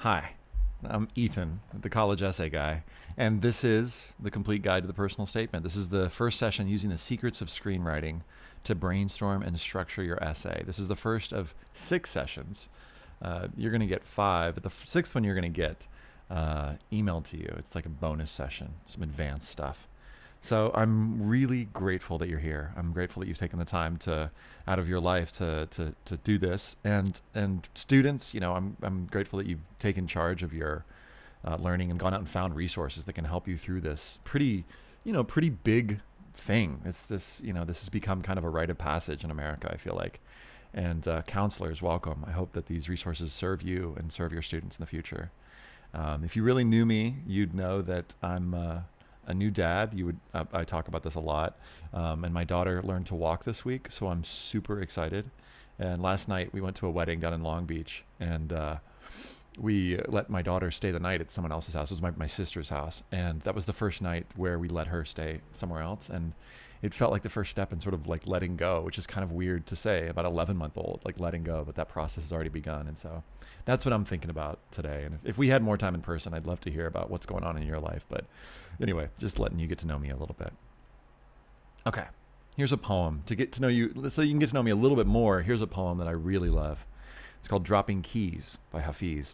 Hi, I'm Ethan, the college essay guy, and this is the complete guide to the personal statement. This is the first session using the secrets of screenwriting to brainstorm and structure your essay. This is the first of 6 sessions. You're going to get 5, but the 6th one you're going to get emailed to you. It's like a bonus session, some advanced stuff. So I'm really grateful that you're here. I'm grateful that you've taken the time out of your life to do this. And students, you know, I'm grateful that you've taken charge of your learning and gone out and found resources that can help you through this pretty big thing. This has become kind of a rite of passage in America, I feel like. And counselors, welcome. I hope that these resources serve you and serve your students in the future. If you really knew me, you'd know that I'm a new dad. I talk about this a lot. And my daughter learned to walk this week, so I'm super excited. And last night we went to a wedding down in Long Beach, and we let my daughter stay the night at someone else's house. It was my sister's house, and that was the first night where we let her stay somewhere else. And it felt like the first step in sort of like letting go, which is kind of weird to say about 11-month-old, like letting go, but that process has already begun. And so that's what I'm thinking about today. And if we had more time in person, I'd love to hear about what's going on in your life. But anyway, just letting you get to know me a little bit. Okay, here's a poem to get to know you. So you can get to know me a little bit more. Here's a poem that I really love. It's called Dropping Keys by Hafiz.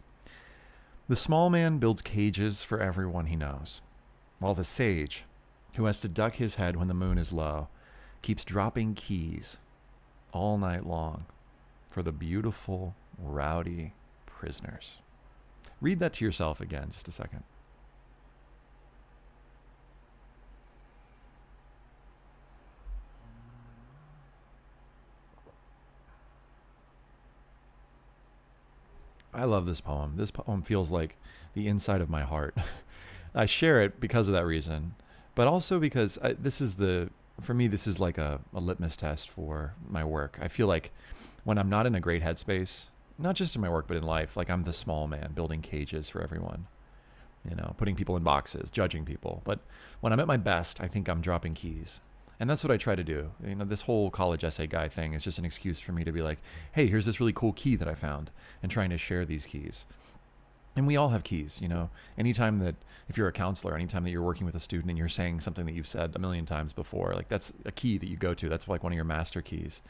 The small man builds cages for everyone he knows, while the sage, who has to duck his head when the moon is low, keeps dropping keys all night long for the beautiful, rowdy prisoners. Read that to yourself again, just a second. I love this poem. This poem feels like the inside of my heart. I share it because of that reason, but also because for me, this is like a litmus test for my work. I feel like when I'm not in a great headspace, not just in my work, but in life, like I'm the small man building cages for everyone, putting people in boxes, judging people. But when I'm at my best, I think I'm dropping keys. And that's what I try to do. This whole college essay guy thing is just an excuse for me to be like, hey, here's this really cool key that I found, and trying to share these keys. And we all have keys, anytime that, if you're a counselor, anytime that you're working with a student and you're saying something that you've said a million times before, like that's a key that you go to. That's like one of your master keys.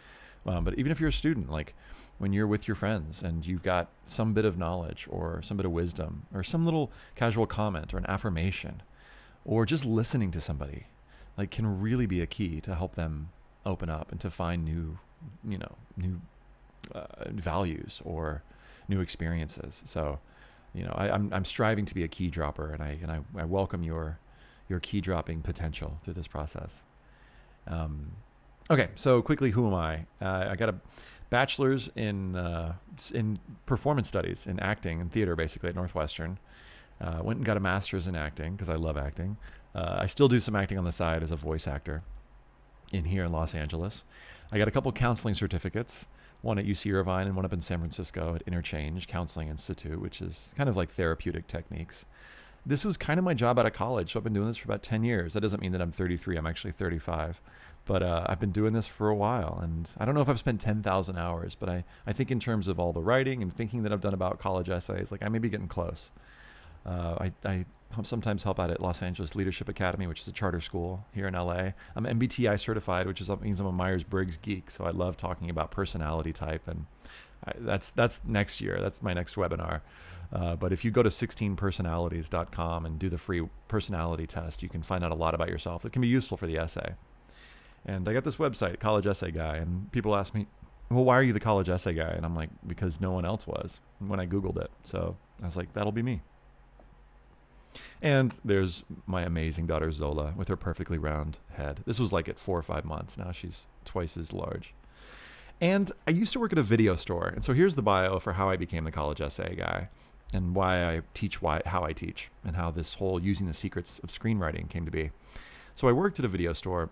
But even if you're a student, like when you're with your friends and you've got some bit of knowledge or some bit of wisdom or some little casual comment or an affirmation or just listening to somebody, like can really be a key to help them open up and to find new values or new experiences. So, I'm striving to be a key dropper, and I welcome your key dropping potential through this process. Okay, so quickly, who am I? I got a bachelor's in performance studies, in acting and theater, basically at Northwestern. Went and got a master's in acting because I love acting. I still do some acting on the side as a voice actor here in Los Angeles. I got a couple counseling certificates, one at UC Irvine and one up in San Francisco at Interchange Counseling Institute, which is kind of like therapeutic techniques. This was kind of my job out of college, so I've been doing this for about 10 years. That doesn't mean that I'm 33, I'm actually 35. But I've been doing this for a while, and I don't know if I've spent 10,000 hours, but I think in terms of all the writing and thinking that I've done about college essays, like I may be getting close. I sometimes help out at Los Angeles Leadership Academy, which is a charter school here in LA. I'm MBTI certified, which means I'm a Myers-Briggs geek. So I love talking about personality type, and that's next year. That's my next webinar. But if you go to 16personalities.com and do the free personality test, you can find out a lot about yourself that can be useful for the essay. And I got this website, College Essay Guy, and people ask me, well, why are you the college essay guy? And I'm like, because no one else was when I Googled it. So I was like, that'll be me. And there's my amazing daughter Zola with her perfectly round head. This was like at 4 or 5 months. Now she's twice as large. And I used to work at a video store. And so here's the bio for how I became the college essay guy and why I teach, how I teach, and how this whole using the secrets of screenwriting came to be. So I worked at a video store,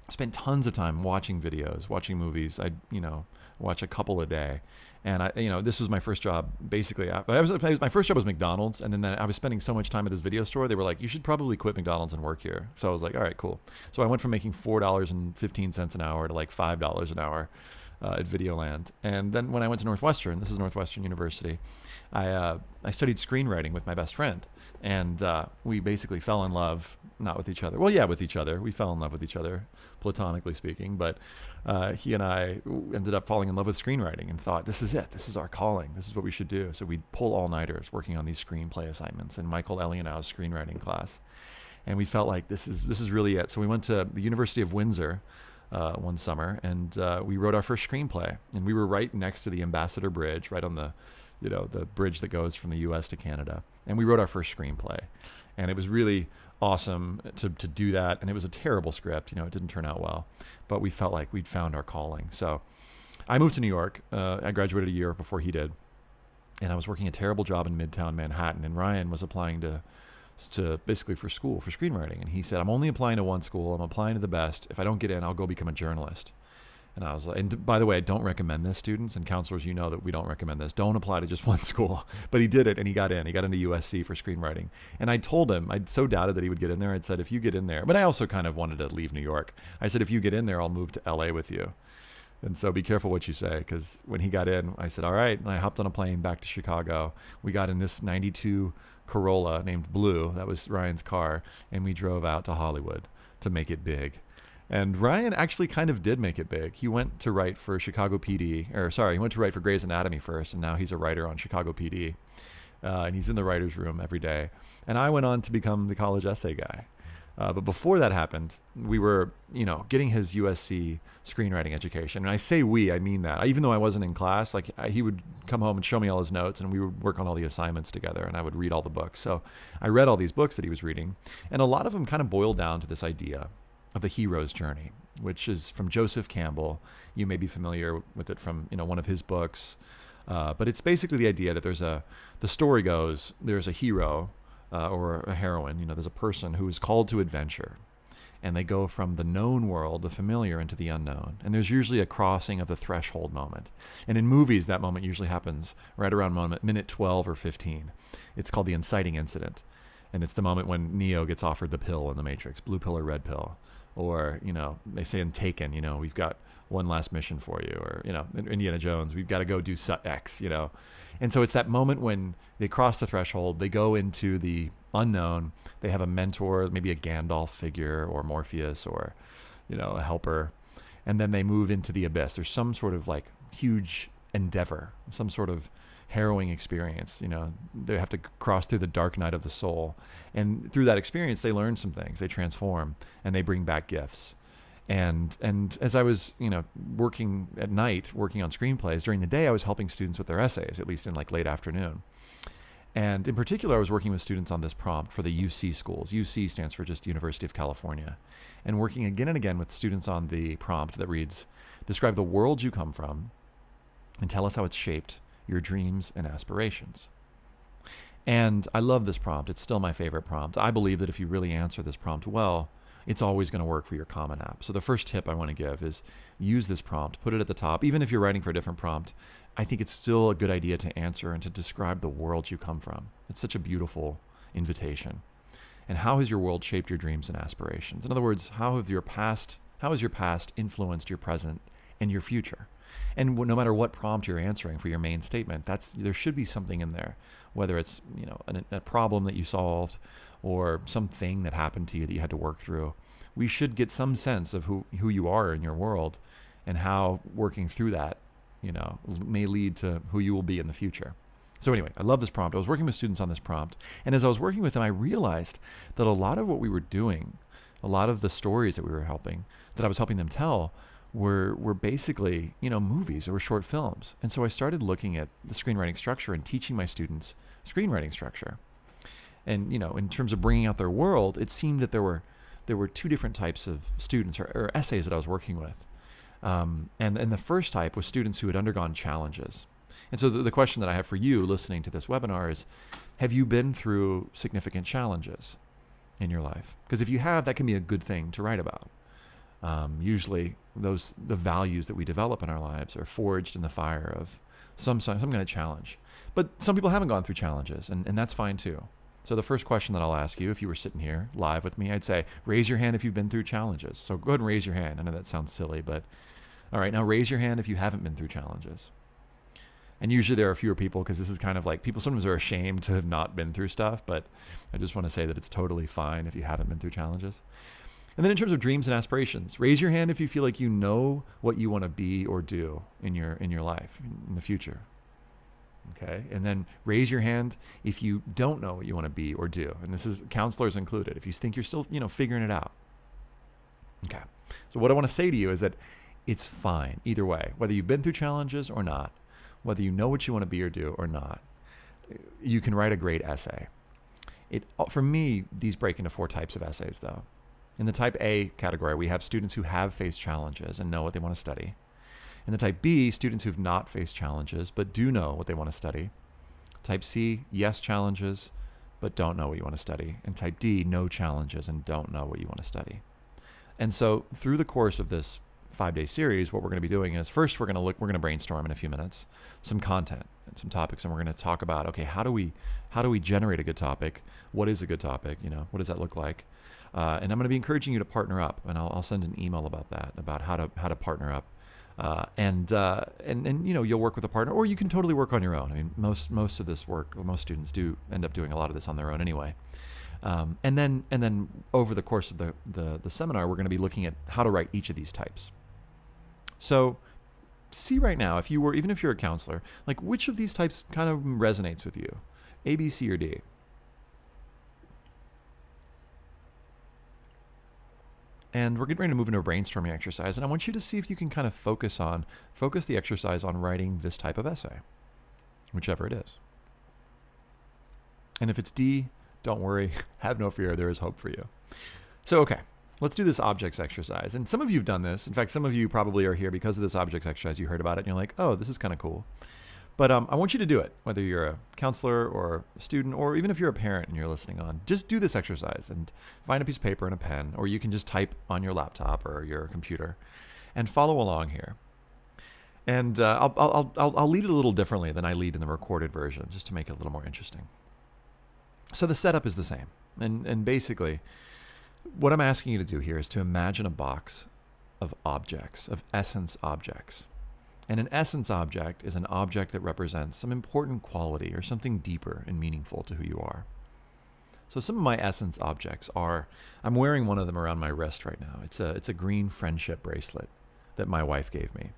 spent tons of time watching videos, watching movies. I'd, watch a couple a day. And this was my first job. Basically, my first job was McDonald's, and then I was spending so much time at this video store. They were like, "You should probably quit McDonald's and work here." So I was like, "All right, cool." So I went from making $4.15 an hour to like $5 an hour, at Videoland. And then when I went to Northwestern, this is Northwestern University, I studied screenwriting with my best friend. And we basically fell in love, not with each other. Well, yeah, with each other. We fell in love with each other, platonically speaking. But he and I ended up falling in love with screenwriting and thought, this is it. This is our calling. This is what we should do. So we'd pull all-nighters working on these screenplay assignments in Michael Elianow's screenwriting class. And we felt like this is really it. So we went to the University of Windsor one summer, and we wrote our first screenplay. And we were right next to the Ambassador Bridge, right on the bridge that goes from the U.S. to Canada. And we wrote our first screenplay. And it was really awesome to do that. And it was a terrible script. It didn't turn out well. But we felt like we'd found our calling. So I moved to New York. I graduated a year before he did. And I was working a terrible job in Midtown Manhattan. And Ryan was applying to basically for school, for screenwriting. And he said, I'm only applying to one school. I'm applying to the best. If I don't get in, I'll go become a journalist. And I was like, and by the way, I don't recommend this, students and counselors. That we don't recommend this. Don't apply to just one school. But he did it, and he got in. He got into USC for screenwriting. And I told him, I'd so doubted that he would get in there. I'd said, if you get in there, but I also kind of wanted to leave New York. I said, if you get in there, I'll move to LA with you. And so be careful what you say, because when he got in, I said, all right. And I hopped on a plane back to Chicago. We got in this 92 Corolla named Blue. That was Ryan's car. And we drove out to Hollywood to make it big. And Ryan actually kind of did make it big. He went to write for Chicago PD, he went to write for Grey's Anatomy first, and now he's a writer on Chicago PD. And he's in the writer's room every day. And I went on to become the college essay guy. But before that happened, we were, getting his USC screenwriting education. And I say we, I mean that. Even though I wasn't in class, he would come home and show me all his notes, and we would work on all the assignments together, and I would read all the books. So I read all these books that he was reading, and a lot of them kind of boiled down to this idea of the hero's journey, which is from Joseph Campbell. You may be familiar with it from one of his books, but it's basically the idea that the story goes, there's a hero or a heroine. There's a person who is called to adventure, and they go from the known world, the familiar, into the unknown. And there's usually a crossing of the threshold moment. And in movies, that moment usually happens right around minute 12 or 15. It's called the inciting incident, and it's the moment when Neo gets offered the pill in the Matrix, blue pill or red pill. Or, they say in Taken, we've got one last mission for you. Or, in Indiana Jones, we've got to go do X, And so it's that moment when they cross the threshold, they go into the unknown, they have a mentor, maybe a Gandalf figure or Morpheus or, a helper. And then they move into the abyss. There's some sort of huge endeavor, some sort of harrowing experience. They have to cross through the dark night of the soul, and through that experience they learn some things, they transform, and they bring back gifts. And as I was working at night, working on screenplays, during the day I was helping students with their essays, at least in late afternoon. And in particular, I was working with students on this prompt for the UC schools. UC stands for just University of California. And working again and again with students on the prompt that reads, describe the world you come from and tell us how it's shaped your dreams and aspirations. And I love this prompt. It's still my favorite prompt. I believe that if you really answer this prompt well, it's always going to work for your Common App. So the first tip I want to give is use this prompt, put it at the top. Even if you're writing for a different prompt, I think it's still a good idea to answer and to describe the world you come from. It's such a beautiful invitation. And how has your world shaped your dreams and aspirations? In other words, how has your past influenced your present and your future? And no matter what prompt you're answering for your main statement, there should be something in there, whether it's a problem that you solved or something that happened to you that you had to work through. We should get some sense of who you are in your world and how working through that may lead to who you will be in the future. So anyway, I love this prompt. I was working with students on this prompt, and as I was working with them, I realized that a lot of what we were doing, a lot of the stories that I was helping them tell, were basically, movies or short films. And so I started looking at the screenwriting structure and teaching my students screenwriting structure. And, in terms of bringing out their world, it seemed that there were two different types of students or essays that I was working with. And the first type was students who had undergone challenges. And so the question that I have for you listening to this webinar is, have you been through significant challenges in your life? Because if you have, that can be a good thing to write about. Usually the values that we develop in our lives are forged in the fire of some kind of challenge. But some people haven't gone through challenges, and that's fine too. So the first question that I'll ask you, if you were sitting here live with me, I'd say, raise your hand if you've been through challenges. So go ahead and raise your hand. I know that sounds silly, but All right, now raise your hand if you haven't been through challenges. And usually there are fewer people because this is kind of like people sometimes are ashamed to have not been through stuff, but I just want to say that it's totally fine if you haven't been through challenges. And then in terms of dreams and aspirations, raise your hand if you feel like you know what you want to be or do in your life in the future. Okay, and then raise your hand if you don't know what you want to be or do, and this is counselors included. If you think you're still figuring it out. Okay, so what I want to say to you is that it's fine either way, whether you've been through challenges or not, whether you know what you want to be or do or not. You can write a great essay. For me, these break into 4 types of essays, though. In the type A category, we have students who have faced challenges and know what they want to study. In the type B, students who've not faced challenges but do know what they want to study. Type C, yes challenges but don't know what you want to study. And type D, no challenges and don't know what you want to study. And so through the course of this 5-day series, what we're going to be doing is first we're going to brainstorm in a few minutes some content and some topics, and we're going to talk about, okay, how do we generate a good topic? What is a good topic? What does that look like? And I'm going to be encouraging you to partner up, and I'll send an email about that, about how to partner up. And you'll work with a partner, or you can totally work on your own. I mean, most of this work, most students do end up doing a lot of this on their own anyway. And then over the course of the seminar, we're going to be looking at how to write each of these types. So see right now, even if you're a counselor, like which of these types kind of resonates with you, A, B, C, or D? And we're getting ready to move into a brainstorming exercise, and I want you to see if you can kind of focus the exercise on writing this type of essay, whichever it is. And if it's D, don't worry, have no fear, there is hope for you. So, okay, let's do this objects exercise. And some of you have done this. In fact, some of you probably are here because of this objects exercise. You heard about it and you're like, oh, this is kind of cool. But I want you to do it, whether you're a counselor or a student, or even if you're a parent and you're listening on. Just do this exercise and find a piece of paper and a pen, or you can just type on your laptop or your computer and follow along here. And I'll lead it a little differently than I lead in the recorded version, just to make it a little more interesting. So the setup is the same. And basically, what I'm asking you to do here is to imagine a box of objects, of essence objects. And an essence object is an object that represents some important quality or something deeper and meaningful to who you are. So some of my essence objects are, I'm wearing one of them around my wrist right now. It's a green friendship bracelet that my wife gave me.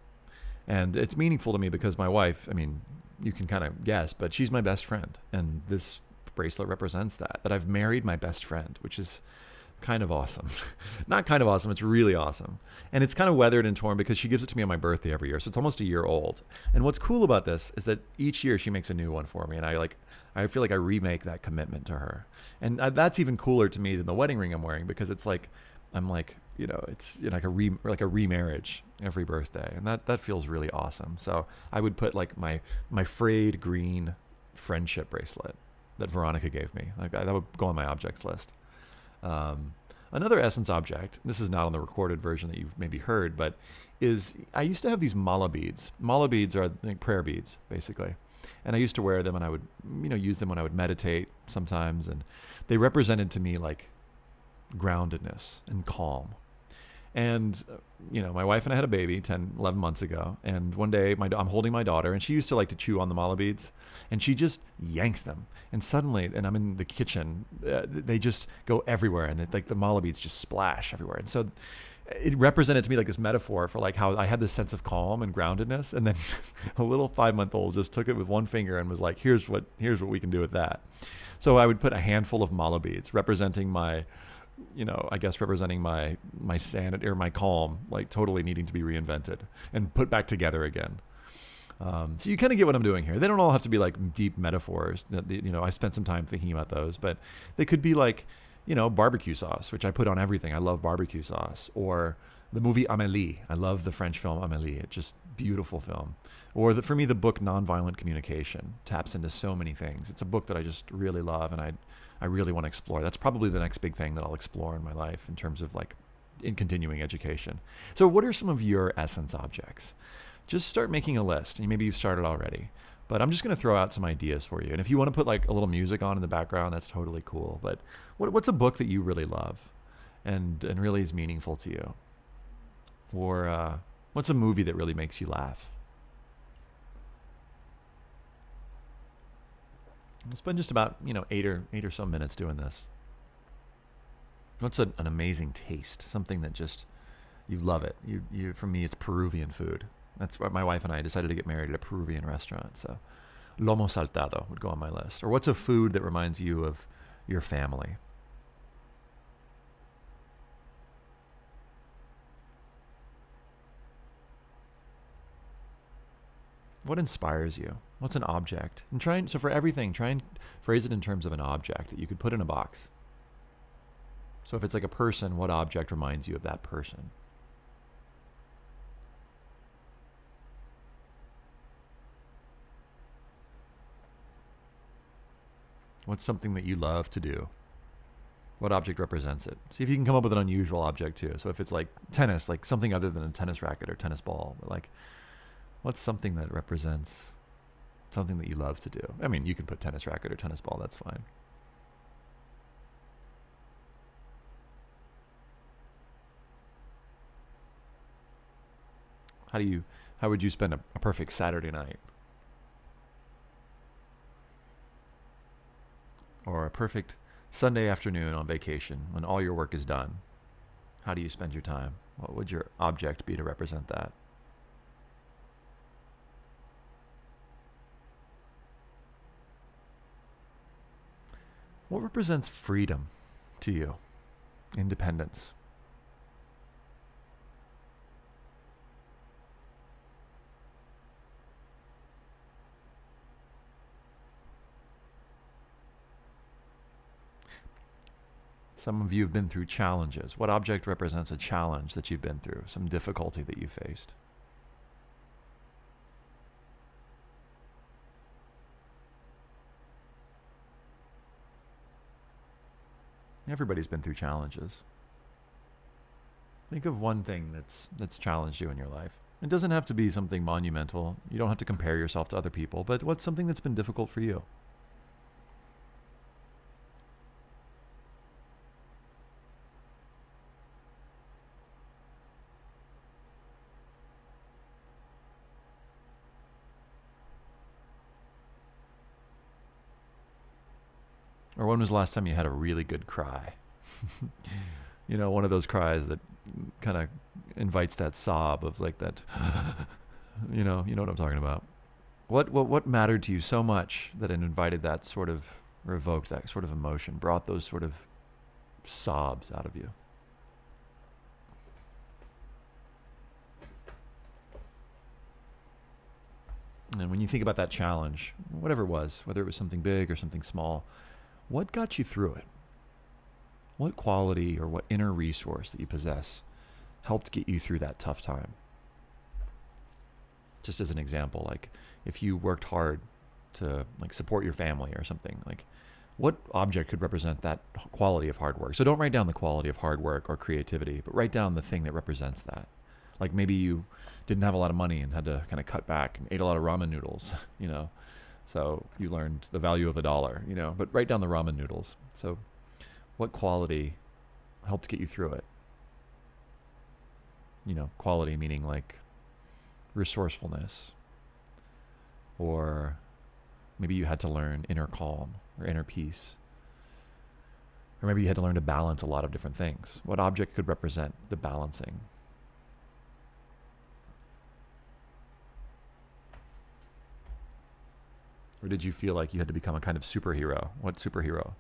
And it's meaningful to me because my wife, I mean, you can kind of guess, but she's my best friend. And this bracelet represents that I've married my best friend, which is kind of awesome. Not kind of awesome, it's really awesome. And it's kind of weathered and torn because she gives it to me on my birthday every year, so it's almost a year old. And what's cool about this is that each year she makes a new one for me, and I feel like I remake that commitment to her. And that's even cooler to me than the wedding ring I'm wearing, because it's like, it's like a remarriage every birthday, and that feels really awesome. So I would put like my frayed green friendship bracelet that Veronica gave me. Like that would go on my objects list. Another essence object, this is not on the recorded version that you've maybe heard, but I used to have these mala beads. Mala beads are like prayer beads, basically. And I used to wear them, and I would, use them when I would meditate sometimes. And they represented to me like groundedness and calm. And, my wife and I had a baby 10, 11 months ago. And one day I'm holding my daughter, and she used to like to chew on the mala beads, and she just yanks them. And suddenly, and I'm in the kitchen, they just go everywhere. And like the mala beads just splash everywhere. And so it represented to me like this metaphor for like how I had this sense of calm and groundedness. And then a little 5-month-old just took it with one finger and was like, here's what we can do with that. So I would put a handful of mala beads representing my, representing my sanity or my calm, like totally needing to be reinvented and put back together again. So you kind of get what I'm doing here. They don't all have to be like deep metaphors. I spent some time thinking about those, but they could be like, barbecue sauce, which I put on everything. I love barbecue sauce. Or the movie Amélie. I love the French film Amélie. It's just beautiful film. Or for me, the book Nonviolent Communication taps into so many things. It's a book that I just really love, and I really want to explore. That's probably the next big thing that I'll explore in my life in terms of like in continuing education. So what are some of your essence objects? Just start making a list. Maybe you've started already, but I'm just going to throw out some ideas for you. And if you want to put like a little music on in the background, that's totally cool. But what's a book that you really love and really is meaningful to you? Or What's a movie that really makes you laugh? We'll spend just about, 8 or so minutes doing this. What's an amazing taste? Something that just, you love it. For me, it's Peruvian food. That's why my wife and I decided to get married at a Peruvian restaurant. So lomo saltado would go on my list. Or what's a food that reminds you of your family? What inspires you? What's an object? So for everything, try and phrase it in terms of an object that you could put in a box. So if it's like a person, what object reminds you of that person? What's something that you love to do? What object represents it? See if you can come up with an unusual object too. So if it's like tennis, like something other than a tennis racket or tennis ball, but like, what's something that represents something that you love to do? I mean, you can put tennis racket or tennis ball, that's fine. How would you spend a perfect Saturday night? Or a perfect Sunday afternoon on vacation when all your work is done? How do you spend your time? What would your object be to represent that? What represents freedom to you? Independence. Some of you have been through challenges. What object represents a challenge that you've been through, some difficulty that you faced? Everybody's been through challenges. Think of one thing that's challenged you in your life. It doesn't have to be something monumental. You don't have to compare yourself to other people, but what's something that's been difficult for you? Or when was the last time you had a really good cry? One of those cries that kind of invites that sob of like that, you know what I'm talking about. What mattered to you so much that it invited that sort of, or evoked that sort of emotion, brought those sort of sobs out of you? And when you think about that challenge, whatever it was, whether it was something big or something small, what got you through it? What quality or what inner resource that you possess helped get you through that tough time? Just as an example, like if you worked hard to like support your family or something, like what object could represent that quality of hard work? So don't write down the quality of hard work or creativity, but write down the thing that represents that. Like maybe you didn't have a lot of money and had to kind of cut back and ate a lot of ramen noodles, So you learned the value of $1, but write down the ramen noodles. So what quality helped get you through it? Quality meaning like resourcefulness, or maybe you had to learn inner calm or inner peace, or maybe you had to learn to balance a lot of different things. What object could represent the balancing? Or did you feel like you had to become a kind of superhero? What superhero?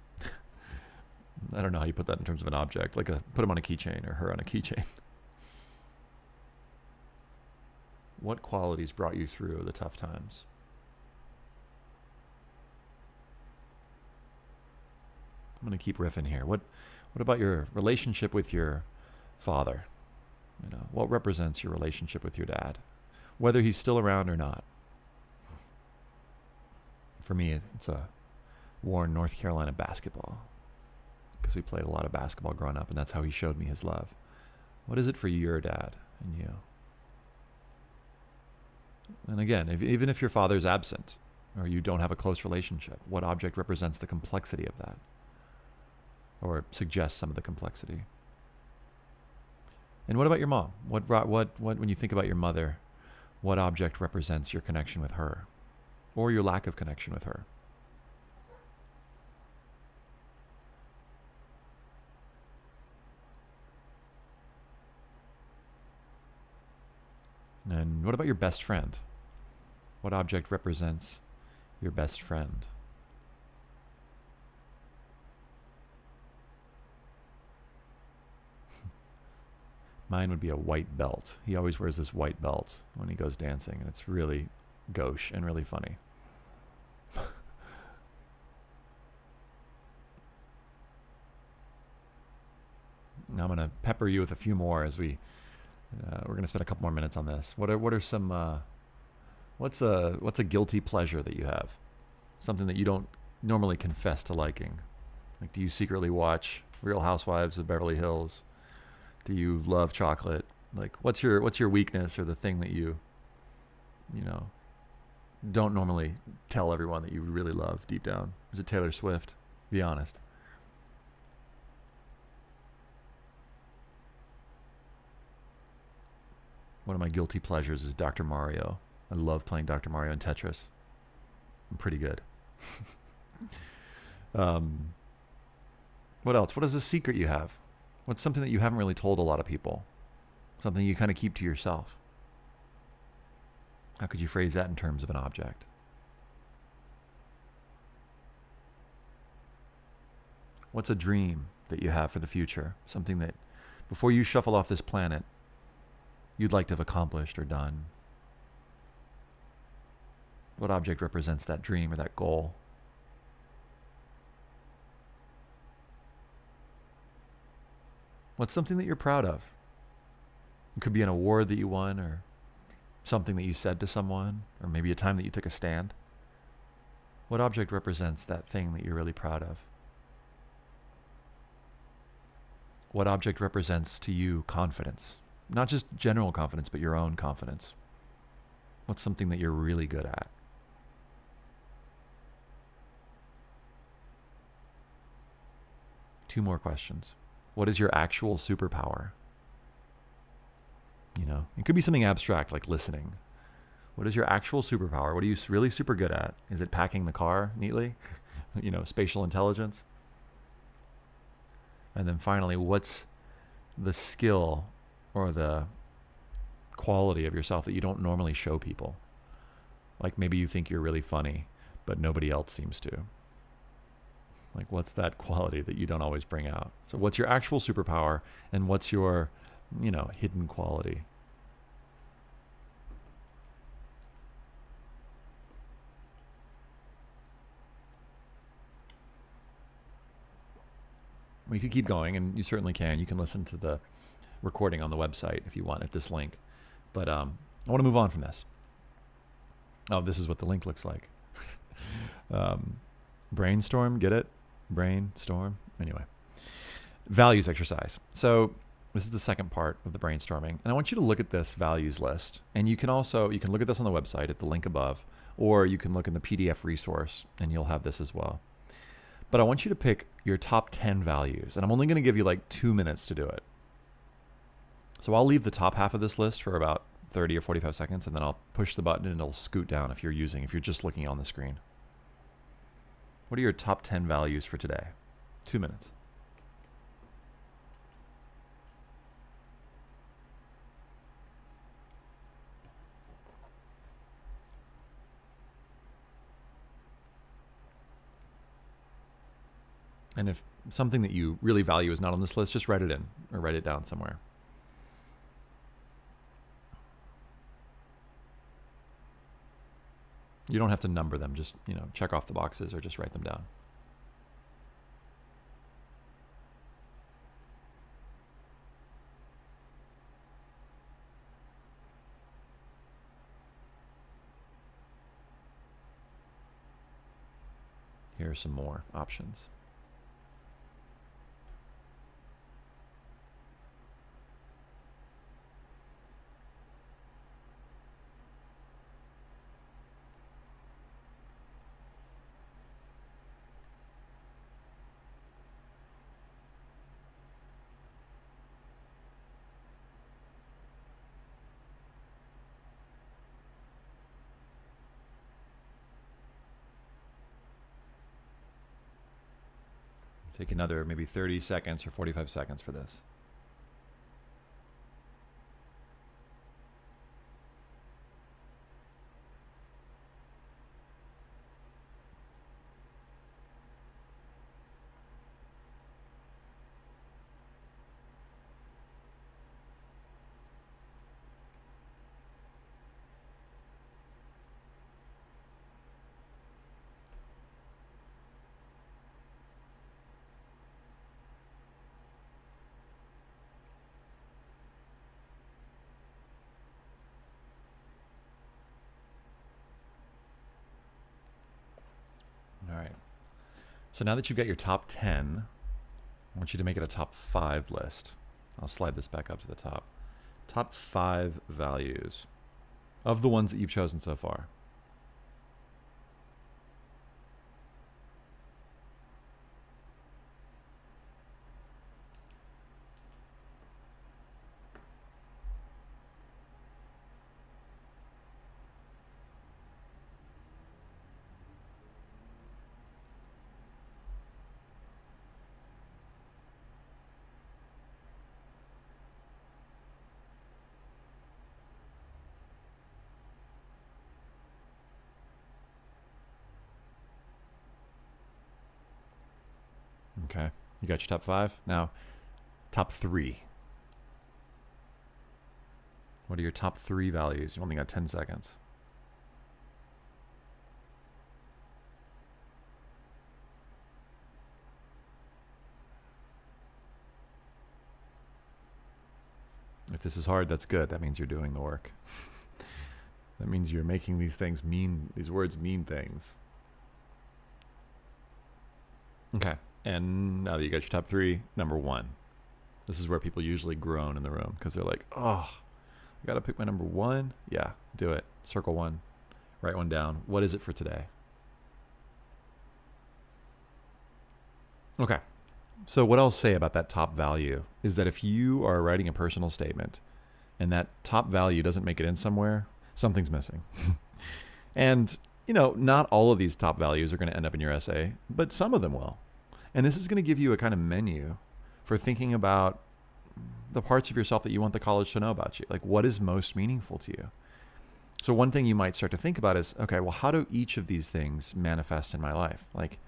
I don't know how you put that in terms of an object, like put him on a keychain or her on a keychain. What qualities brought you through the tough times? I'm going to keep riffing here. What about your relationship with your father? What represents your relationship with your dad? Whether he's still around or not. For me, it's a Warren, North Carolina basketball, because we played a lot of basketball growing up, and that's how he showed me his love. What is it for your dad and you? And again, even if your father's absent or you don't have a close relationship, what object represents the complexity of that, or suggests some of the complexity? And what about your mom? When you think about your mother, what object represents your connection with her or your lack of connection with her? And what about your best friend? What object represents your best friend? Mine would be a white belt. He always wears this white belt when he goes dancing, and it's really gauche and really funny. Now I'm going to pepper you with a few more as we're going to spend a couple more minutes on this. What are some what's a guilty pleasure that you have? Something that you don't normally confess to liking. Like, do you secretly watch Real Housewives of Beverly Hills? Do you love chocolate? Like, what's your weakness, or the thing that you don't normally tell everyone that you really love deep down? Is it Taylor Swift? Be honest. One of my guilty pleasures is Dr. Mario. I love playing Dr. Mario in Tetris. I'm pretty good. What else? What is a secret you have? What's something that you haven't really told a lot of people? Something you kind of keep to yourself? How could you phrase that in terms of an object? What's a dream that you have for the future? Something that, before you shuffle off this planet, you'd like to have accomplished or done? What object represents that dream or that goal? What's something that you're proud of? It could be an award that you won, or something that you said to someone, or maybe a time that you took a stand. What object represents that thing that you're really proud of? What object represents to you confidence? Not just general confidence, but your own confidence. What's something that you're really good at? Two more questions. What is your actual superpower? It could be something abstract like listening. What is your actual superpower? What are you really super good at? Is it packing the car neatly? Spatial intelligence? And then finally, what's the skill or the quality of yourself that you don't normally show people? Like, maybe you think you're really funny, but nobody else seems to. Like, what's that quality that you don't always bring out? So what's your actual superpower, and what's your, hidden quality? We could keep going, and you certainly can. You can listen to the recording on the website if you want at this link. But I want to move on from this. Oh, this is what the link looks like. Brainstorm, get it? Brainstorm. Anyway, values exercise. So this is the second part of the brainstorming, and I want you to look at this values list. And you can look at this on the website at the link above, or you can look in the PDF resource, and you'll have this as well. But I want you to pick your top 10 values, and I'm only going to give you like 2 minutes to do it. So I'll leave the top half of this list for about 30 or 45 seconds, and then I'll push the button and it'll scoot down if you're just looking on the screen. What are your top 10 values for today? 2 minutes. And if something that you really value is not on this list, just write it in or write it down somewhere. You don't have to number them. Just, check off the boxes or just write them down. Here are some more options. Take another maybe 30 seconds or 45 seconds for this. All right. So now that you've got your top 10, I want you to make it a top 5 list. I'll slide this back up to the top. Top 5 values of the ones that you've chosen so far. Okay, you got your top 5. Now, top 3. What are your top 3 values? You only got 10 seconds. If this is hard, that's good. That means you're doing the work. That means you're making these things mean, these words mean things. Okay, and now that you got your top 3, number 1. This is where people usually groan in the room because they're like, oh, I got to pick my number 1. Yeah, do it. Circle 1. Write one down. What is it for today? Okay. So what I'll say about that top value is that if you are writing a personal statement and that top value doesn't make it in somewhere, something's missing. And, you know, not all of these top values are going to end up in your essay, but some of them will. And this is going to give you a kind of menu for thinking about the parts of yourself that you want the college to know about you. Like, what is most meaningful to you? So one thing you might start to think about is, okay, well, how do each of these things manifest in my life? Like,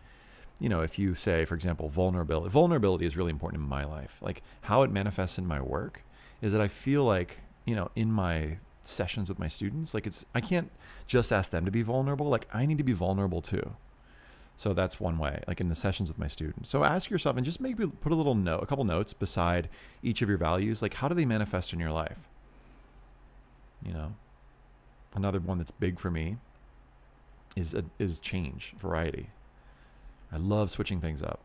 you know, if you say, for example, vulnerability is really important in my life. Like, how it manifests in my work is that I feel like, you know, in my sessions with my students, like I can't just ask them to be vulnerable. Like, I need to be vulnerable too. So that's one way, like in the sessions with my students. So ask yourself and just maybe put a little note, a couple notes beside each of your values. Like, how do they manifest in your life? You know, another one that's big for me is change, variety. I love switching things up.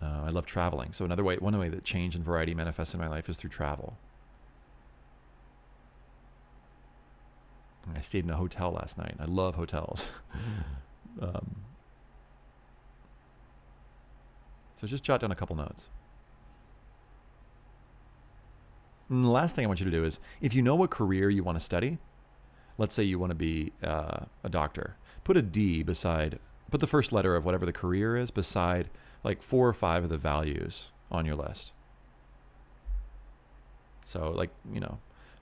I love traveling. So one way that change and variety manifests in my life is through travel. I stayed in a hotel last night. I love hotels. So just jot down a couple notes. And the last thing I want you to do is, if you know what career you want to study, let's say you want to be a doctor, put a D beside, put the first letter of whatever the career is beside like 4 or 5 of the values on your list. So like, you know,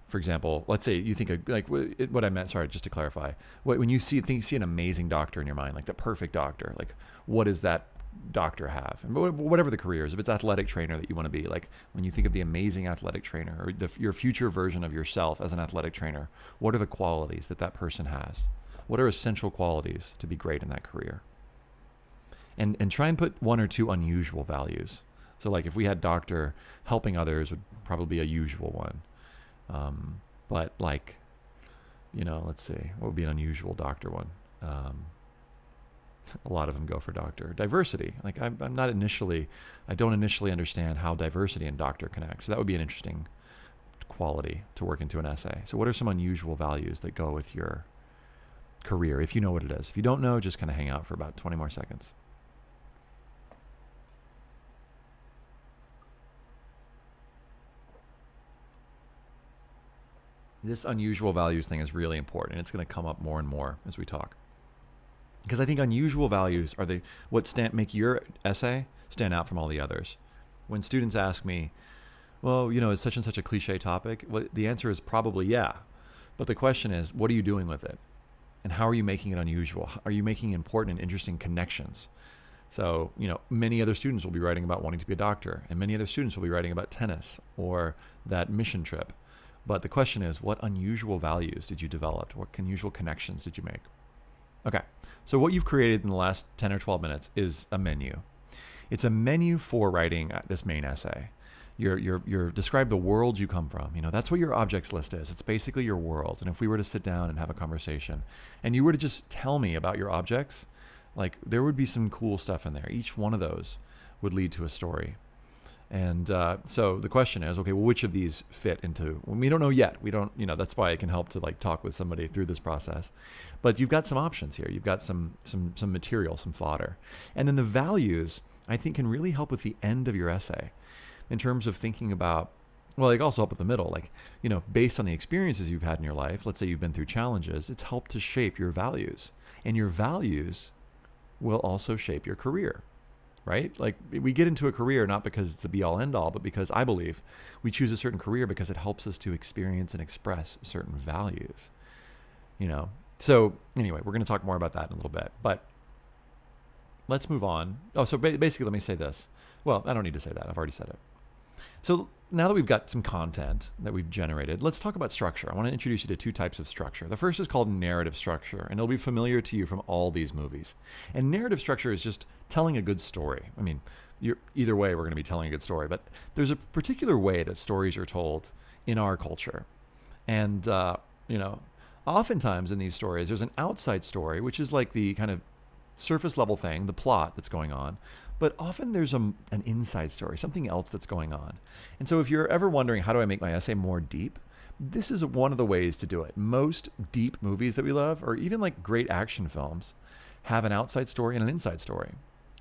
for example, let's say you think like what I meant, sorry, just to clarify, when you see an amazing doctor in your mind, like the perfect doctor, like what does that doctor have? And whatever the career is, if it's athletic trainer that you want to be, like when you think of the amazing athletic trainer or your future version of yourself as an athletic trainer, what are the qualities that person has? What are essential qualities to be great in that career? And try and put 1 or 2 unusual values. So like if we had doctor, helping others would probably be a usual one. But like, you know, let's see, what would be an unusual doctor one? A lot of them go for doctor. Diversity. Like I don't initially understand how diversity and doctor connect. So that would be an interesting quality to work into an essay. So what are some unusual values that go with your career, if you know what it is? If you don't know, just kind of hang out for about 20 more seconds. This unusual values thing is really important. It's going to come up more and more as we talk. Because I think unusual values are what make your essay stand out from all the others. When students ask me, well, it's such and such a cliche topic, well, the answer is probably yeah. But the question is, what are you doing with it? And how are you making it unusual? Are you making important and interesting connections? So, many other students will be writing about wanting to be a doctor, and many other students will be writing about tennis or that mission trip. But the question is, what unusual values did you develop? What unusual connections did you make? Okay, so what you've created in the last 10 or 12 minutes is a menu. It's a menu for writing this main essay. You're describe the world you come from. That's what your objects list is. It's basically your world. And if we were to sit down and have a conversation, and you were to just tell me about your objects, like there would be some cool stuff in there. Each one of those would lead to a story. And so the question is, okay, well, which of these fit into? Well, we don't know yet. We don't. That's why it can help to talk with somebody through this process. But you've got some options here. You've got some material, some fodder, and then the values I think can really help with the end of your essay. In terms of thinking about, well, they also help with the middle, based on the experiences you've had in your life, let's say you've been through challenges, it's helped to shape your values. And your values will also shape your career, right? Like we get into a career not because it's the be all end all, but because I believe we choose a certain career because it helps us to experience and express certain values, So anyway, we're going to talk more about that in a little bit, but let's move on. Oh, so basically let me say this. Well, I don't need to say that. I've already said it. So now that we've got some content that we've generated, let's talk about structure. I want to introduce you to two types of structure. The first is called narrative structure, and it'll be familiar to you from all these movies. And narrative structure is just telling a good story. I mean, either way, we're going to be telling a good story, but there's a particular way that stories are told in our culture. And, oftentimes in these stories, there's an outside story, which is like the kind of surface level thing, the plot that's going on. But often there's an inside story, something else that's going on. And so if you're ever wondering, how do I make my essay more deep? This is one of the ways to do it. Most deep movies that we love, or even like great action films, have an outside story and an inside story.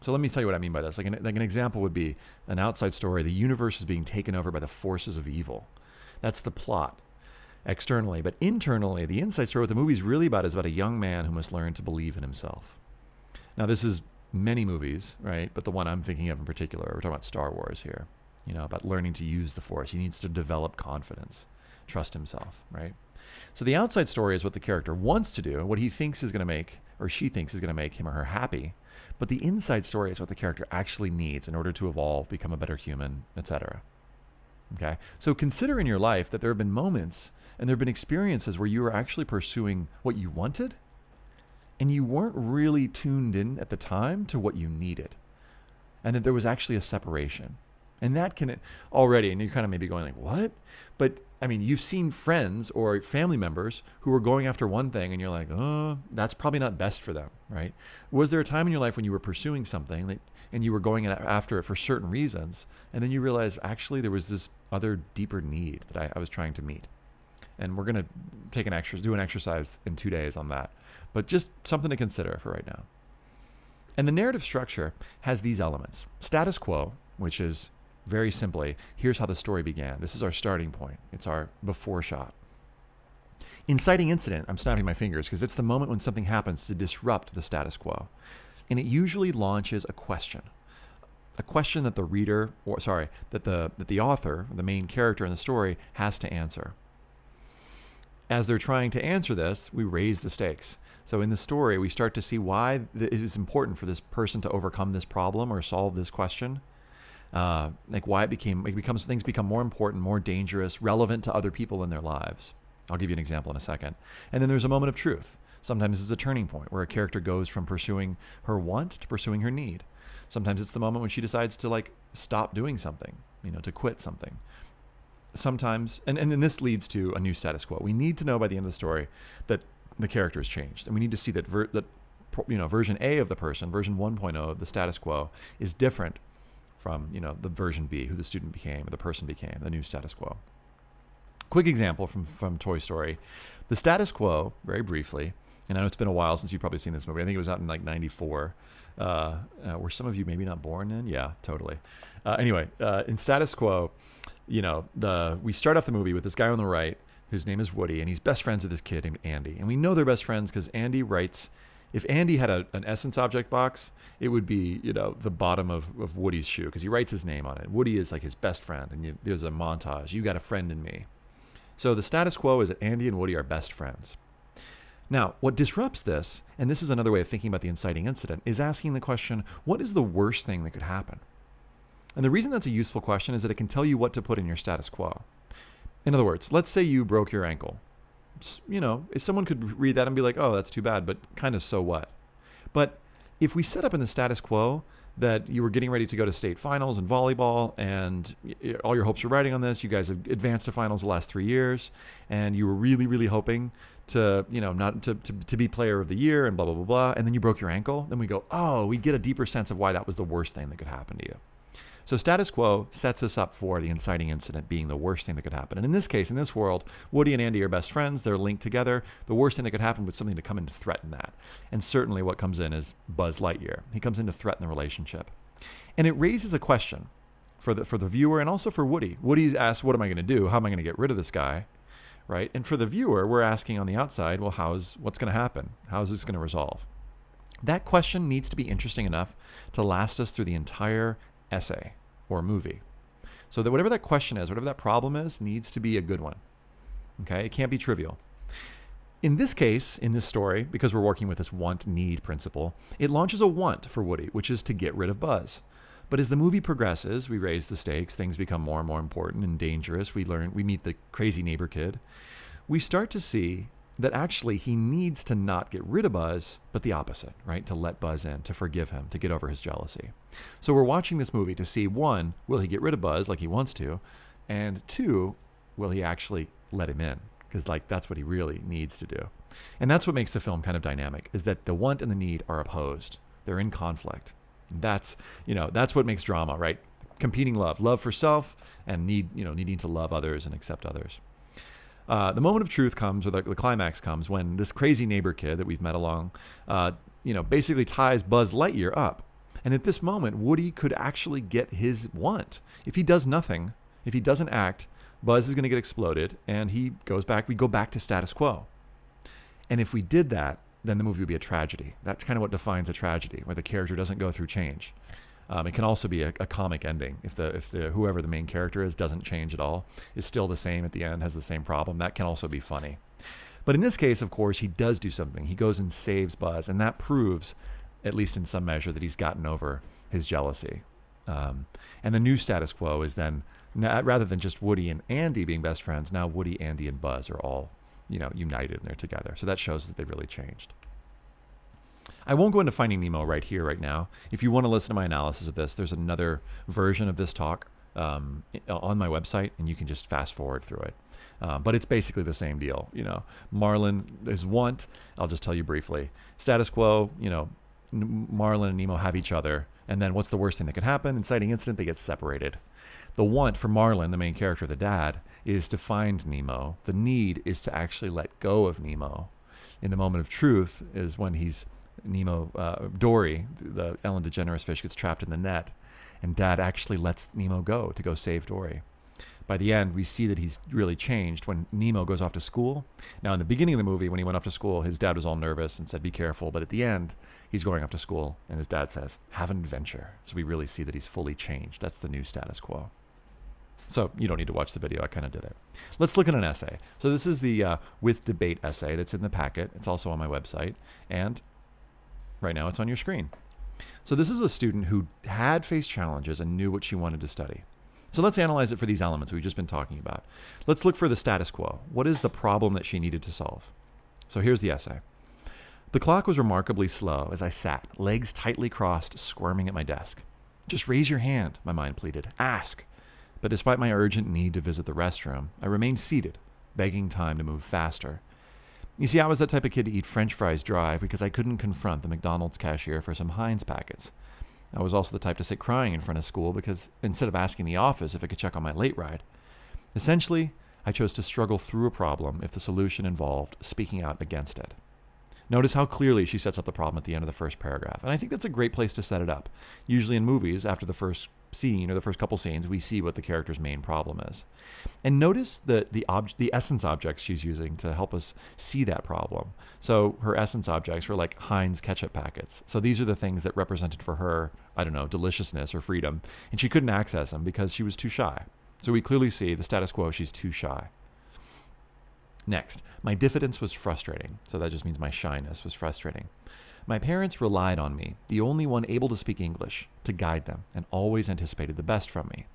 So let me tell you what I mean by this. Like an example would be an outside story. The universe is being taken over by the forces of evil. That's the plot externally. But internally, the inside story, what the movie's really about is about a young man who must learn to believe in himself. Now, this is many movies, right? But the one I'm thinking of in particular, we're talking about Star Wars here, about learning to use the Force. He needs to develop confidence, trust himself, right? So the outside story is what the character wants to do, what he thinks is going to make, or she thinks is going to make him or her happy. But the inside story is what the character actually needs in order to evolve, become a better human, etc. Okay? So consider in your life that there have been moments and there have been experiences where you were actually pursuing what you wanted, and you weren't really tuned in at the time to what you needed. And that there was actually a separation. And that can already, and you're kind of maybe going like, what? But I mean, you've seen friends or family members who are going after one thing and you're like, oh, that's probably not best for them, right? Was there a time in your life when you were pursuing something and you were going after it for certain reasons, and then you realized actually there was this other deeper need that I was trying to meet? And we're going to do an exercise in 2 days on that. But just something to consider for right now. And the narrative structure has these elements. Status quo, which is very simply, here's how the story began. This is our starting point. It's our before shot. Inciting incident, I'm snapping my fingers because it's the moment when something happens to disrupt the status quo. And it usually launches a question that the reader, that the author, the main character in the story, has to answer. As they're trying to answer this, we raise the stakes. So in the story, we start to see why it is important for this person to overcome this problem or solve this question. Like why things become more important, more dangerous, relevant to other people in their lives. I'll give you an example in a second. And then there's a moment of truth. Sometimes it's a turning point where a character goes from pursuing her want to pursuing her need. Sometimes it's the moment when she decides to stop doing something, to quit something. Sometimes, and then this leads to a new status quo. We need to know by the end of the story that the character has changed, and we need to see that version A of the person, version 1.0 of the status quo, is different from the version B, who the student became or the person became, the new status quo. Quick example from Toy Story, the status quo, very briefly. And I know it's been a while since you've probably seen this movie. I think it was out in '94. Were some of you maybe not born then? Yeah, totally. Anyway, in status quo, we start off the movie with this guy on the right whose name is Woody, and he's best friends with this kid named Andy. And we know they're best friends because Andy writes If Andy had an essence object box, it would be, the bottom of Woody's shoe because he writes his name on it. Woody is like his best friend, and there's a montage. You got a friend in me. So the status quo is that Andy and Woody are best friends. Now, what disrupts this, and this is another way of thinking about the inciting incident, is asking the question, what is the worst thing that could happen? And the reason that's a useful question is that it can tell you what to put in your status quo. In other words, let's say you broke your ankle. If someone could read that and be like, oh, that's too bad, but kind of so what? But if we set up in the status quo that you were getting ready to go to state finals in volleyball and all your hopes are riding on this, you guys have advanced to finals the last 3 years, and you were really, really hoping to, not to be player of the year and blah, blah, blah, blah, and then you broke your ankle, then we go, oh, we get a deeper sense of why that was the worst thing that could happen to you. So status quo sets us up for the inciting incident being the worst thing that could happen. And in this case, in this world, Woody and Andy are best friends. They're linked together. The worst thing that could happen was something to come in to threaten that. And certainly what comes in is Buzz Lightyear. He comes in to threaten the relationship. And it raises a question for the viewer and also for Woody. Woody's asked, what am I going to do? How am I going to get rid of this guy? Right? And for the viewer, we're asking on the outside, well, what's going to happen? How is this going to resolve? That question needs to be interesting enough to last us through the entire essay or movie. So that whatever that question is, whatever that problem is, needs to be a good one. Okay? It can't be trivial. In this case, in this story, because we're working with this want-need principle, it launches a want for Woody, which is to get rid of Buzz. But as the movie progresses, we raise the stakes, things become more and more important and dangerous. We meet the crazy neighbor kid. We start to see that actually he needs to not get rid of Buzz, but the opposite, right? To let Buzz in, to forgive him, to get over his jealousy. So we're watching this movie to see, one, will he get rid of Buzz like he wants to? And two, will he actually let him in? Because that's what he really needs to do. And that's what makes the film kind of dynamic, is that the want and the need are opposed. They're in conflict. That's what makes drama, right? Competing love for self and needing to love others and accept others. The moment of truth comes, or the climax comes, when this crazy neighbor kid that we've met along, basically ties Buzz Lightyear up. And at this moment, Woody could actually get his want. If he does nothing, if he doesn't act, Buzz is going to get exploded, and we go back to status quo. And if we did that, then the movie would be a tragedy. That's kind of what defines a tragedy, where the character doesn't go through change. It can also be a comic ending. If whoever the main character is doesn't change at all, is still the same at the end, has the same problem, that can also be funny. But in this case, of course, he does do something. He goes and saves Buzz, and that proves, at least in some measure, that he's gotten over his jealousy. And the new status quo is then, rather than just Woody and Andy being best friends, now Woody, Andy, and Buzz are all, united and they're together. So that shows that they've really changed. I won't go into Finding Nemo right here, right now. If you want to listen to my analysis of this, there's another version of this talk on my website, and you can just fast forward through it. But it's basically the same deal. Marlin is want. I'll just tell you briefly. Status quo, Marlin and Nemo have each other. And then what's the worst thing that could happen? Inciting incident, they get separated. The want for Marlin, the main character, the dad, is to find Nemo. The need is to actually let go of Nemo. In the moment of truth is when Dory, the Ellen DeGeneres fish, gets trapped in the net, and Dad actually lets Nemo go to go save Dory. By the end, we see that he's really changed when Nemo goes off to school. Now, in the beginning of the movie, when he went off to school, his dad was all nervous and said, be careful. But at the end, he's going off to school, and his dad says, have an adventure. So we really see that he's fully changed. That's the new status quo. So you don't need to watch the video. I kind of did it. Let's look at an essay. So this is the with debate essay that's in the packet. It's also on my website. And right now it's on your screen. So this is a student who had faced challenges and knew what she wanted to study. So let's analyze it for these elements we've just been talking about. Let's look for the status quo. What is the problem that she needed to solve? So here's the essay. The clock was remarkably slow as I sat, legs tightly crossed, squirming at my desk. Just raise your hand, my mind pleaded. Ask. But despite my urgent need to visit the restroom, I remained seated, begging time to move faster. You see, I was that type of kid to eat French fries dry because I couldn't confront the McDonald's cashier for some Heinz packets. I was also the type to sit crying in front of school because instead of asking the office if I could check on my late ride. Essentially, I chose to struggle through a problem if the solution involved speaking out against it. Notice how clearly she sets up the problem at the end of the first paragraph. And I think that's a great place to set it up. Usually in movies, after the first scene or the first couple scenes, we see what the character's main problem is. And notice the essence objects she's using to help us see that problem. So her essence objects were like Heinz ketchup packets. So these are the things that represented for her, I don't know, deliciousness or freedom. And she couldn't access them because she was too shy. So we clearly see the status quo, she's too shy. Next, my diffidence was frustrating. So that just means my shyness was frustrating. My parents relied on me, the only one able to speak English, to guide them and always anticipated the best from me.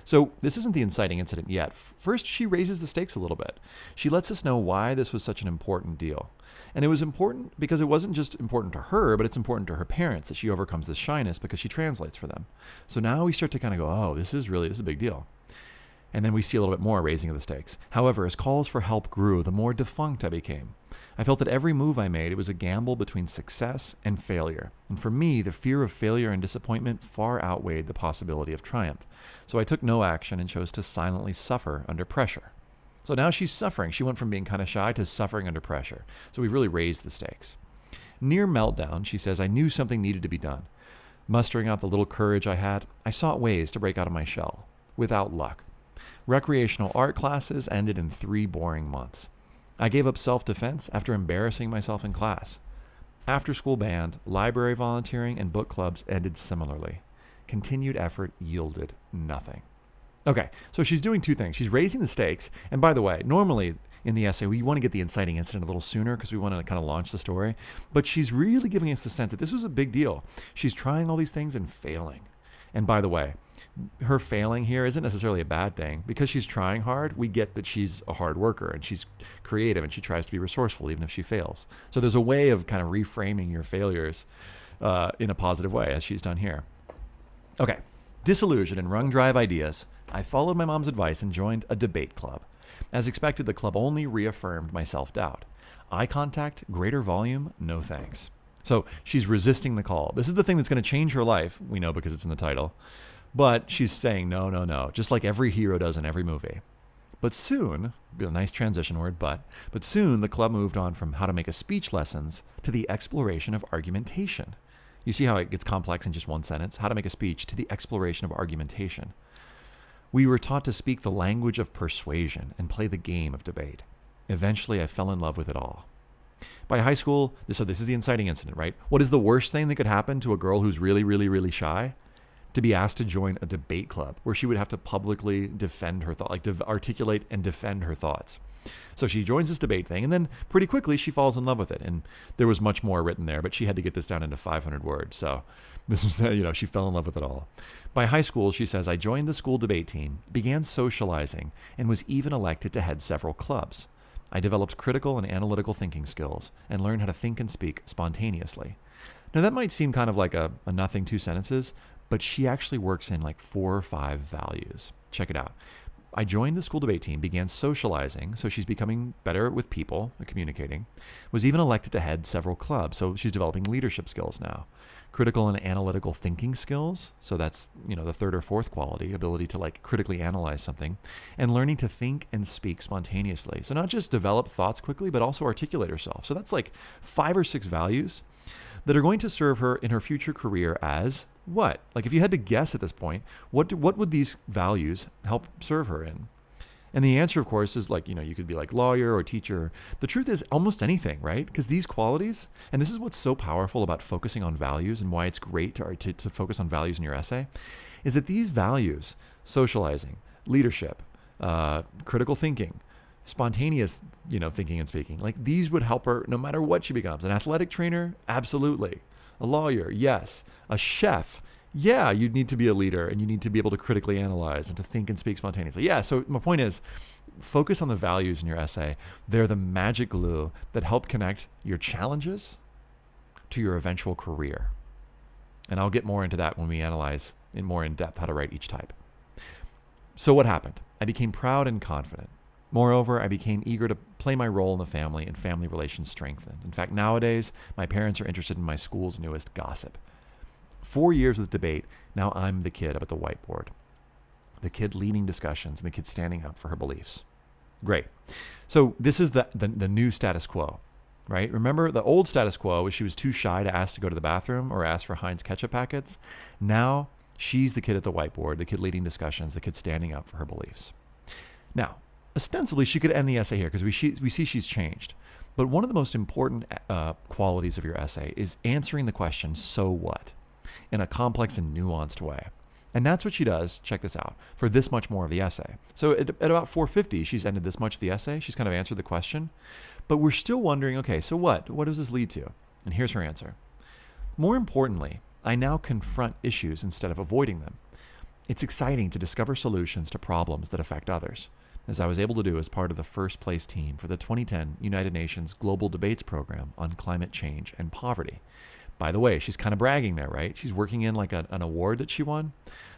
So this isn't the inciting incident yet. First, she raises the stakes a little bit. She lets us know why this was such an important deal. And it was important because it wasn't just important to her, but it's important to her parents that she overcomes this shyness because she translates for them. So now we start to kind of go, oh, this is a big deal. And then we see a little bit more raising of the stakes. However, as calls for help grew, the more defunct I became. I felt that every move I made, it was a gamble between success and failure. And for me, the fear of failure and disappointment far outweighed the possibility of triumph. So I took no action and chose to silently suffer under pressure. So now she's suffering. She went from being kind of shy to suffering under pressure. So we've really raised the stakes. Near meltdown, she says, I knew something needed to be done. Mustering out the little courage I had, I sought ways to break out of my shell. Without luck. Recreational art classes ended in 3 boring months. I gave up self-defense after embarrassing myself in class. After-school band, library volunteering, and book clubs ended similarly. Continued effort yielded nothing. Okay, so she's doing 2 things. She's raising the stakes, and by the way, normally in the essay, we want to get the inciting incident a little sooner because we want to kind of launch the story, but she's really giving us the sense that this was a big deal. She's trying all these things and failing. And by the way, her failing here isn't necessarily a bad thing. Because she's trying hard, we get that she's a hard worker and she's creative and she tries to be resourceful even if she fails. So there's a way of kind of reframing your failures in a positive way, as she's done here. Okay, disillusioned and wrung dry of ideas, I followed my mom's advice and joined a debate club. As expected, the club only reaffirmed my self-doubt. Eye contact, greater volume, no thanks. So she's resisting the call. This is the thing that's going to change her life, we know because it's in the title. But she's saying no, no, no, just like every hero does in every movie. But soon, a nice transition word, but soon the club moved on from how to make a speech lessons to the exploration of argumentation. You see how it gets complex in just one sentence? How to make a speech to the exploration of argumentation. We were taught to speak the language of persuasion and play the game of debate. Eventually, I fell in love with it all. By high school, so this is the inciting incident, right? What is the worst thing that could happen to a girl who's really, really, really shy? To be asked to join a debate club where she would have to publicly defend her thought, like articulate and defend her thoughts. So she joins this debate thing, and then pretty quickly she falls in love with it. And there was much more written there, but she had to get this down into 500 words. So this was, she fell in love with it all. By high school, she says, I joined the school debate team, began socializing, and was even elected to head several clubs. I developed critical and analytical thinking skills and learned how to think and speak spontaneously. Now that might seem kind of like a nothing 2 sentences, but she actually works in like 4 or 5 values. Check it out. I joined the school debate team, began socializing, so she's becoming better with people, communicating, was even elected to head several clubs, so she's developing leadership skills now. Critical and analytical thinking skills, so that's, the 3rd or 4th quality, ability to like critically analyze something, and learning to think and speak spontaneously. So not just develop thoughts quickly, but also articulate herself. So that's like 5 or 6 values that are going to serve her in her future career as what? Like if you had to guess at this point, what would these values help serve her in? And the answer, of course, is like, you could be like lawyer or teacher. The truth is almost anything, right? Because these qualities, and this is what's so powerful about focusing on values and why it's great to focus on values in your essay, is that these values, socializing, leadership, critical thinking, spontaneous, thinking and speaking, like these would help her no matter what she becomes. An athletic trainer? Absolutely. A lawyer? Yes. A chef? Yeah, you'd need to be a leader and you need to be able to critically analyze and to think and speak spontaneously. Yeah, so my point is, focus on the values in your essay. They're the magic glue that help connect your challenges to your eventual career. And I'll get more into that when we analyze more in depth how to write each type. So what happened? I became proud and confident. Moreover, I became eager to play my role in the family, and family relations strengthened. In fact, nowadays, my parents are interested in my school's newest gossip. 4 years with debate, now I'm the kid up at the whiteboard. The kid leading discussions and the kid standing up for her beliefs. Great. So this is the new status quo, right? Remember, the old status quo was she was too shy to ask to go to the bathroom or ask for Heinz ketchup packets. Now She's the kid at the whiteboard, the kid leading discussions, the kid standing up for her beliefs. Now, ostensibly, she could end the essay here because we see she's changed. But one of the most important qualities of your essay is answering the question, so what, in a complex and nuanced way. And that's what she does, check this out, for this much more of the essay. So at about 450, she's ended this much of the essay. She's kind of answered the question. But we're still wondering, okay, so what? What does this lead to? And here's her answer. More importantly, I now confront issues instead of avoiding them. It's exciting to discover solutions to problems that affect others, as I was able to do as part of the first place team for the 2010 United Nations Global Debates Program on Climate Change and Poverty. By the way, she's kind of bragging there, right? She's working in like an award that she won.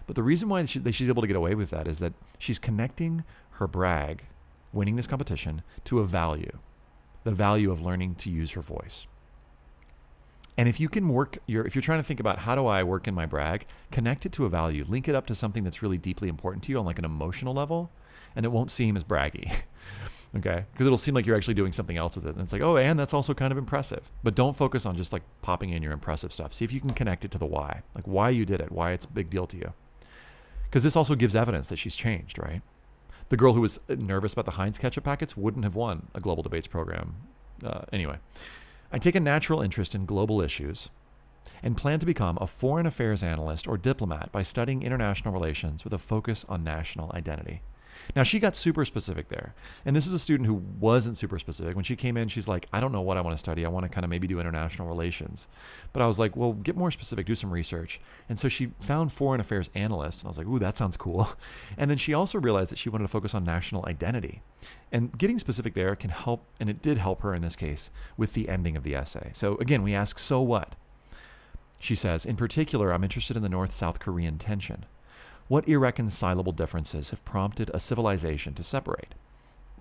But the reason why she's able to get away with that is that she's connecting her brag, winning this competition, to a value, the value of learning to use her voice. And if you can if you're trying to think about how do I work in my brag, connect it to a value, link it up to something that's really deeply important to you on like an emotional level, and it won't seem as braggy. Okay, because it'll seem like you're actually doing something else with it. And it's like, oh, and that's also kind of impressive. But don't focus on just like popping in your impressive stuff. See if you can connect it to the why, like why you did it, why it's a big deal to you. Because this also gives evidence that she's changed, right? The girl who was nervous about the Heinz ketchup packets wouldn't have won a global debates program. Anyway, I take a natural interest in global issues and plan to become a foreign affairs analyst or diplomat by studying international relations with a focus on national identity. Now, she got super specific there. And this is a student who wasn't super specific. When she came in, she's like, I don't know what I want to study. I want to kind of maybe do international relations. But I was like, well, get more specific, do some research. And so she found foreign affairs analyst. And I was like, ooh, that sounds cool. And then she also realized that she wanted to focus on national identity. And getting specific there can help, and it did help her in this case, with the ending of the essay. So again, we ask, so what? She says, in particular, I'm interested in the North-South Korean tension. What irreconcilable differences have prompted a civilization to separate?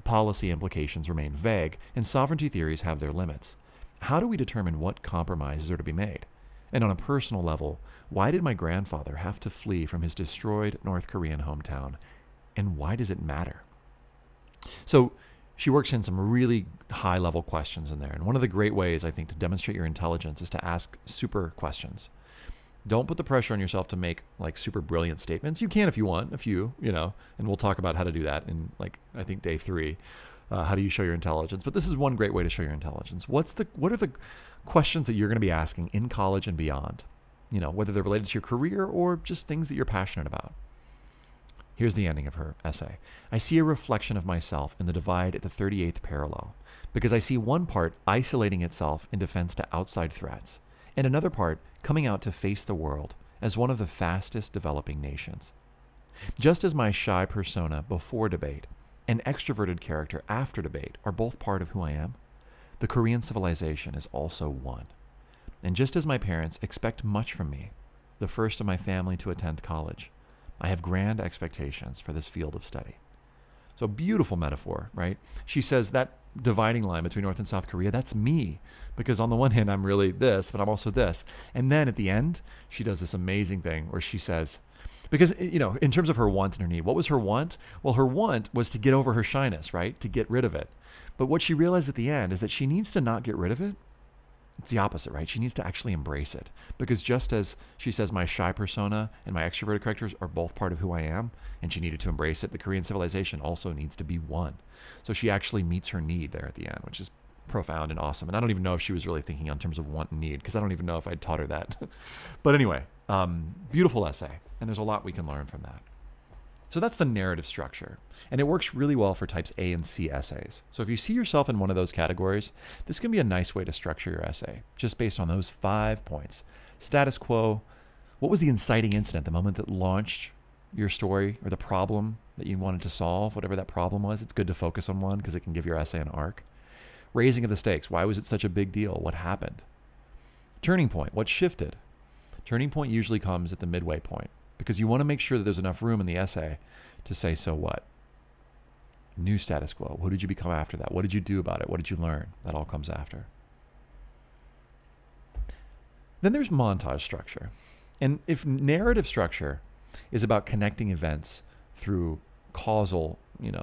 Policy implications remain vague, and sovereignty theories have their limits. How do we determine what compromises are to be made? And on a personal level, why did my grandfather have to flee from his destroyed North Korean hometown? And why does it matter? So she works in some really high-level questions in there. And one of the great ways, I think, to demonstrate your intelligence is to ask super questions. Don't put the pressure on yourself to make like super brilliant statements. You can if you want, a few, and we'll talk about how to do that in like, I think day 3. How do you show your intelligence? But this is one great way to show your intelligence. What are the questions that you're going to be asking in college and beyond? Whether they're related to your career or just things that you're passionate about. Here's the ending of her essay. I see a reflection of myself in the divide at the 38th parallel, because I see one part isolating itself in defense to outside threats, and another part coming out to face the world as one of the fastest developing nations. Just as my shy persona before debate and extroverted character after debate are both part of who I am, the Korean civilization is also one. And just as my parents expect much from me, the first of my family to attend college, I have grand expectations for this field of study. So beautiful metaphor, right? She says that dividing line between North and South Korea, that's me. Because on the one hand, I'm really this, but I'm also this. And then at the end, she does this amazing thing where she says, because, in terms of her want and her need, what was her want? Well, her want was to get over her shyness, right? To get rid of it. But what she realized at the end is that she needs to not get rid of it. It's the opposite, right? She needs to actually embrace it. Because just as she says, my shy persona and my extroverted characters are both part of who I am, and she needed to embrace it, the Korean civilization also needs to be one. So she actually meets her need there at the end, which is profound and awesome. And I don't even know if she was really thinking in terms of want and need, because I don't even know if I'd taught her that. But anyway, beautiful essay. And there's a lot we can learn from that. So that's the narrative structure. And it works really well for types A and C essays. So if you see yourself in one of those categories, this can be a nice way to structure your essay, just based on those 5 points. Status quo, what was the inciting incident, the moment that launched your story or the problem that you wanted to solve, whatever that problem was? It's good to focus on one because it can give your essay an arc. Raising of the stakes, why was it such a big deal? What happened? Turning point, what shifted? Turning point usually comes at the midway point, because you want to make sure that there's enough room in the essay to say, so what? New status quo. What did you become after that? What did you do about it? What did you learn? That all comes after. Then there's montage structure. And if narrative structure is about connecting events through causal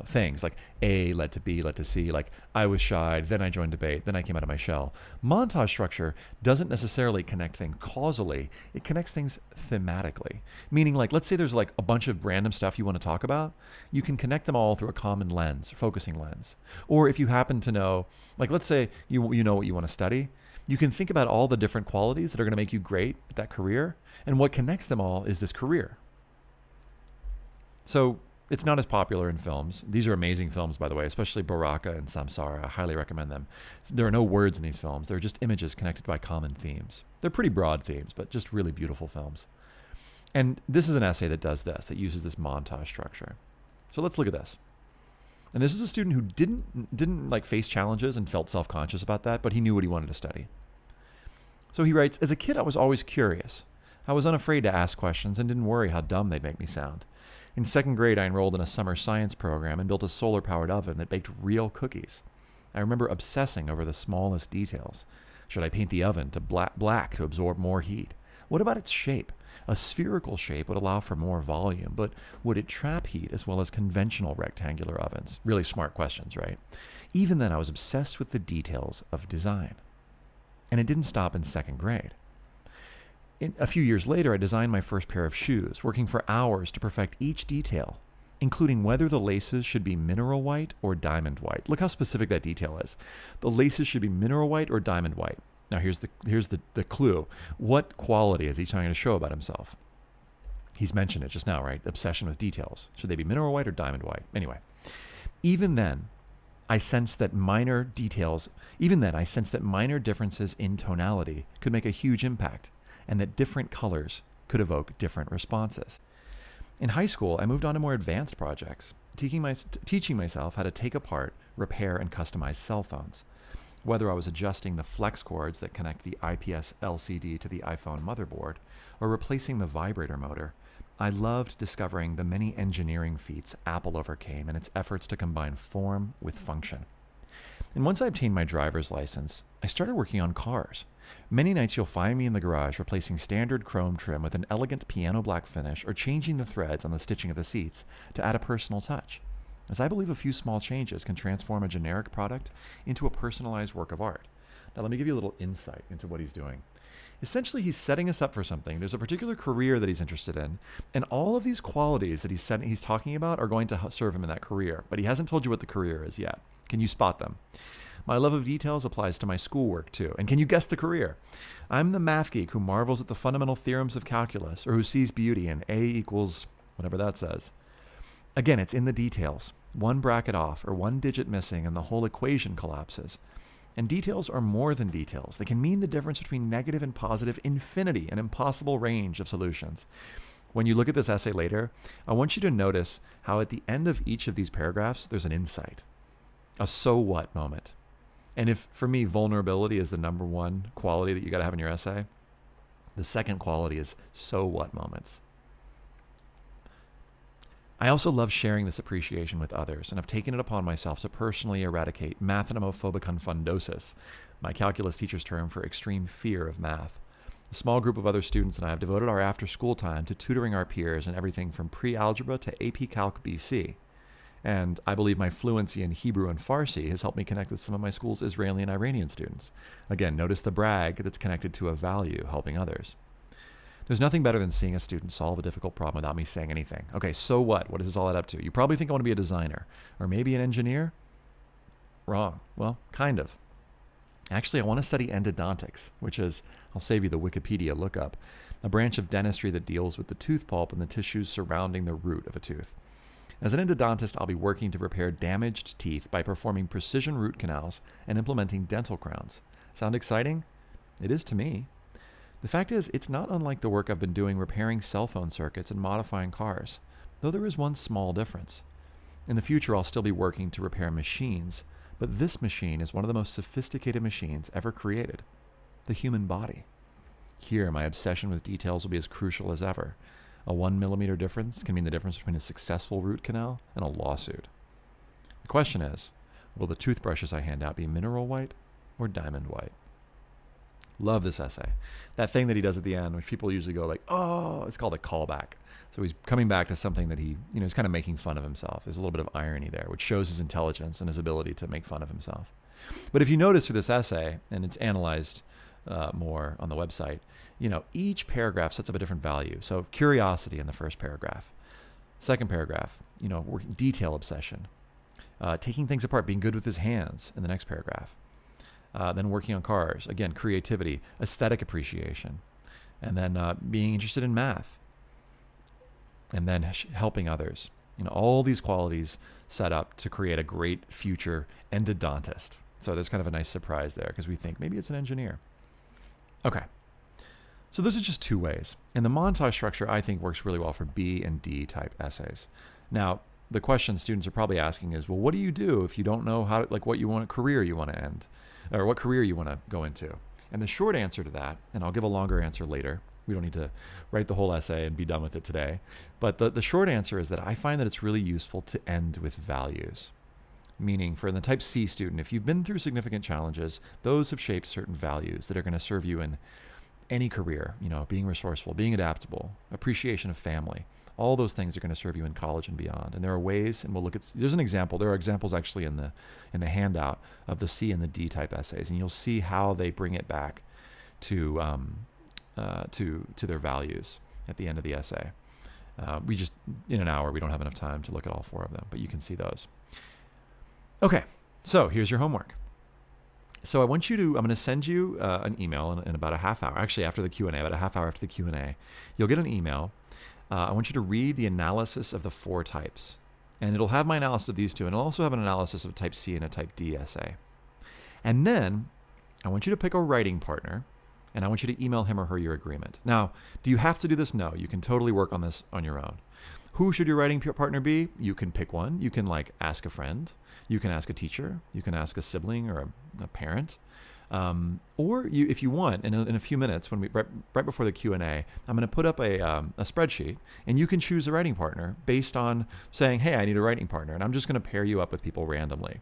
things like A led to B, led to C, like I was shy, then I joined debate, then I came out of my shell. Montage structure doesn't necessarily connect things causally, it connects things thematically. Meaning, like, let's say there's like a bunch of random stuff you want to talk about, you can connect them all through a common lens, focusing lens. Or if you happen to know, like, let's say you know what you want to study, you can think about all the different qualities that are going to make you great at that career, and what connects them all is this career. So it's not as popular in films. These are amazing films, by the way, especially Baraka and Samsara. I highly recommend them. There are no words in these films. They're just images connected by common themes. They're pretty broad themes, but just really beautiful films. And this is an essay that does this, that uses this montage structure. So let's look at this. And this is a student who didn't like face challenges and felt self-conscious about that, but he knew what he wanted to study. So he writes, as a kid, I was always curious. I was unafraid to ask questions and didn't worry how dumb they'd make me sound. In second grade, I enrolled in a summer science program and built a solar-powered oven that baked real cookies. I remember obsessing over the smallest details. Should I paint the oven to black to absorb more heat? What about its shape? A spherical shape would allow for more volume, but would it trap heat as well as conventional rectangular ovens? Really smart questions, right? Even then, I was obsessed with the details of design. And it didn't stop in second grade. A few years later, I designed my first pair of shoes, working for hours to perfect each detail, including whether the laces should be mineral white or diamond white. Look how specific that detail is. The laces should be mineral white or diamond white. Now here's the clue. What quality is he trying to show about himself? He's mentioned it just now, right? Obsession with details. Should they be mineral white or diamond white? Anyway, even then, I sensed that minor differences in tonality could make a huge impact, and that different colors could evoke different responses. In high school, I moved on to more advanced projects, teaching myself how to take apart, repair, and customize cell phones. Whether I was adjusting the flex cords that connect the IPS LCD to the iPhone motherboard, or replacing the vibrator motor, I loved discovering the many engineering feats Apple overcame in its efforts to combine form with function. And once I obtained my driver's license, I started working on cars. Many nights you'll find me in the garage replacing standard chrome trim with an elegant piano black finish, or changing the threads on the stitching of the seats to add a personal touch, as I believe a few small changes can transform a generic product into a personalized work of art. Now let me give you a little insight into what he's doing. Essentially, he's setting us up for something. There's a particular career that he's interested in, and all of these qualities that he's talking about are going to serve him in that career, but he hasn't told you what the career is yet. Can you spot them? My love of details applies to my schoolwork too. And can you guess the career? I'm the math geek who marvels at the fundamental theorems of calculus, or who sees beauty in A equals whatever that says. Again, it's in the details. One bracket off or one digit missing and the whole equation collapses. And details are more than details. They can mean the difference between negative and positive infinity, an impossible range of solutions. When you look at this essay later, I want you to notice how at the end of each of these paragraphs, there's an insight, a so what moment. And if, for me, vulnerability is the number one quality that you got to have in your essay, the second quality is so what moments. I also love sharing this appreciation with others, and I've taken it upon myself to personally eradicate mathenomophobicunfundosis, my calculus teacher's term for extreme fear of math. A small group of other students and I have devoted our after-school time to tutoring our peers in everything from pre-algebra to AP Calc BC. And I believe my fluency in Hebrew and Farsi has helped me connect with some of my school's Israeli and Iranian students. Again, notice the brag that's connected to a value, helping others. There's nothing better than seeing a student solve a difficult problem without me saying anything. Okay, so what? What does this all add up to? You probably think I want to be a designer, or maybe an engineer? Wrong. Well, kind of. Actually, I want to study endodontics, which is, I'll save you the Wikipedia lookup, a branch of dentistry that deals with the tooth pulp and the tissues surrounding the root of a tooth. As an endodontist, I'll be working to repair damaged teeth by performing precision root canals and implementing dental crowns. Sound exciting? It is to me. The fact is, it's not unlike the work I've been doing repairing cell phone circuits and modifying cars, though there is one small difference. In the future, I'll still be working to repair machines, but this machine is one of the most sophisticated machines ever created, the human body. Here, my obsession with details will be as crucial as ever. A 1 millimeter difference can mean the difference between a successful root canal and a lawsuit. The question is, will the toothbrushes I hand out be mineral white or diamond white? Love this essay. That thing that he does at the end, which people usually go like, oh, it's called a callback. So he's coming back to something that he, he's kind of making fun of himself. There's a little bit of irony there, which shows his intelligence and his ability to make fun of himself. But if you notice through this essay, and it's analyzed more on the website, each paragraph sets up a different value. So curiosity in the first paragraph. Second paragraph, working detail obsession. Taking things apart, being good with his hands in the next paragraph. Then working on cars, again, creativity, aesthetic appreciation, and then being interested in math, and then helping others. All these qualities set up to create a great future endodontist. So there's kind of a nice surprise there because we think maybe it's an engineer. Okay. So those are just two ways. And the montage structure, I think, works really well for B and D type essays. Now, the question students are probably asking is, well, what do you do if you don't know how, like what you want, career you want to end, or what career you want to go into? And the short answer to that, and I'll give a longer answer later. We don't need to write the whole essay and be done with it today. But the short answer is that I find that it's really useful to end with values. Meaning for the type C student, if you've been through significant challenges, those have shaped certain values that are going to serve you in any career, being resourceful, being adaptable, appreciation of family. All those things are going to serve you in college and beyond. And there are ways, and we'll look at, there's an example. There are examples actually in the handout of the C and the D type essays, and you'll see how they bring it back to their values at the end of the essay. We just, in an hour, we don't have enough time to look at all four of them, but you can see those. Okay, so here's your homework. So I'm going to send you an email in about a half hour. Actually, after the Q&A, about a half hour after the Q&A, you'll get an email. I want you to read the analysis of the four types. And it'll have my analysis of these two, and it'll also have an analysis of a type C and a type D essay. And then I want you to pick a writing partner, and I want you to email him or her your agreement. Now, do you have to do this? No, you can totally work on this on your own. Who should your writing partner be? You can pick one. You can ask a friend. You can ask a teacher. You can ask a sibling or a parent. Or if you want, in a few minutes, when right before the Q&A, I'm going to put up a spreadsheet, and you can choose a writing partner based on saying, hey, I need a writing partner, and I'm just going to pair you up with people randomly.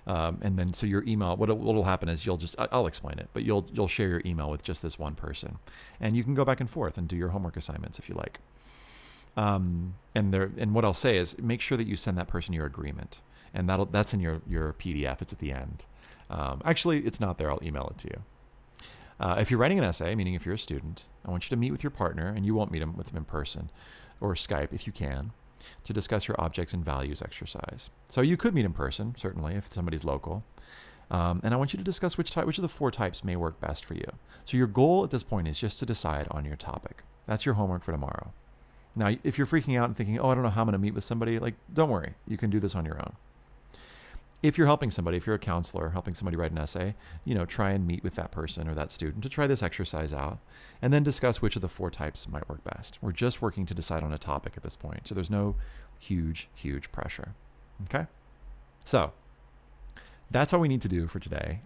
And then so your email, what'll happen is I'll explain it, but you'll share your email with just this one person, and you can go back and forth and do your homework assignments if you like. And what I'll say is make sure that you send that person your agreement, and that's in your PDF. It's at the end. Actually, it's not there. I'll email it to you. If you're writing an essay, meaning if you're a student, I want you to meet with your partner, and you won't meet with them in person or Skype if you can, to discuss your objects and values exercise. So you could meet in person, certainly, if somebody's local. And I want you to discuss which of the four types may work best for you. So your goal at this point is just to decide on your topic. That's your homework for tomorrow. Now, if you're freaking out and thinking, oh, I don't know how I'm going to meet with somebody, don't worry. You can do this on your own. If you're helping somebody, if you're a counselor helping somebody write an essay, try and meet with that person or that student to try this exercise out, and then discuss which of the four types might work best. We're just working to decide on a topic at this point, so there's no huge pressure. Okay? So that's all we need to do for today.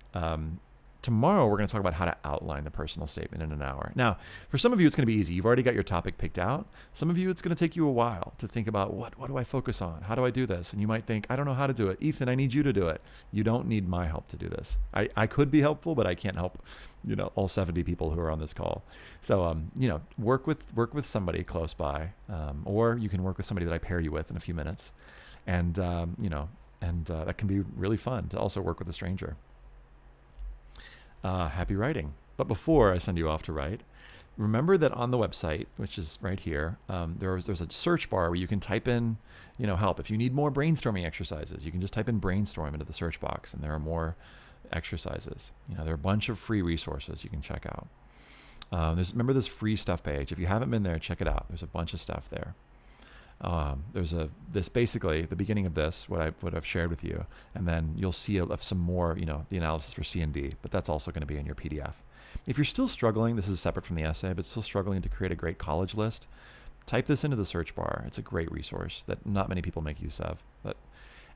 Tomorrow, we're going to talk about how to outline the personal statement in an hour. Now, for some of you, it's going to be easy. You've already got your topic picked out. Some of you, it's going to take you a while to think about what do I focus on? How do I do this? And you might think, I don't know how to do it. Ethan, I need you to do it. You don't need my help to do this. I could be helpful, but I can't help, all 70 people who are on this call. So, work with somebody close by, or you can work with somebody that I pair you with in a few minutes. And, that can be really fun to also work with a stranger. Happy writing. But before I send you off to write, remember that on the website, which is right here, there's a search bar where you can type in, help. If you need more brainstorming exercises, you can just type in brainstorm into the search box, and there are more exercises. There are a bunch of free resources you can check out. Remember this free stuff page. If you haven't been there, check it out. There's a bunch of stuff there. There's basically the beginning of this, what I've shared with you, and then you'll see some more, the analysis for C and D, but that's also going to be in your PDF. If you're still struggling, this is separate from the essay, but still struggling to create a great college list, type this into the search bar. It's a great resource that not many people make use of.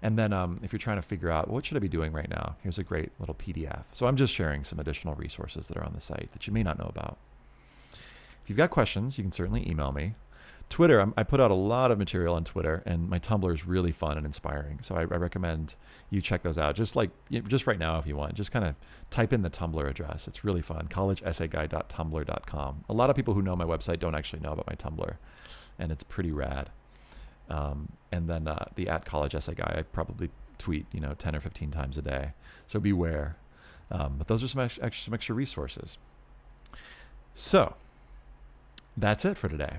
And then if you're trying to figure out what should I be doing right now, here's a great little PDF. So I'm just sharing some additional resources that are on the site that you may not know about. If you've got questions, you can certainly email me. Twitter, I put out a lot of material on Twitter, and my Tumblr is really fun and inspiring. So I recommend you check those out. Just like just right now, if you want, just kind of type in the Tumblr address. It's really fun. collegeessayguy.tumblr.com. A lot of people who know my website don't actually know about my Tumblr, and it's pretty rad. And then the @collegeessayguy, I probably tweet 10 or 15 times a day. So beware. But those are some extra resources. So that's it for today.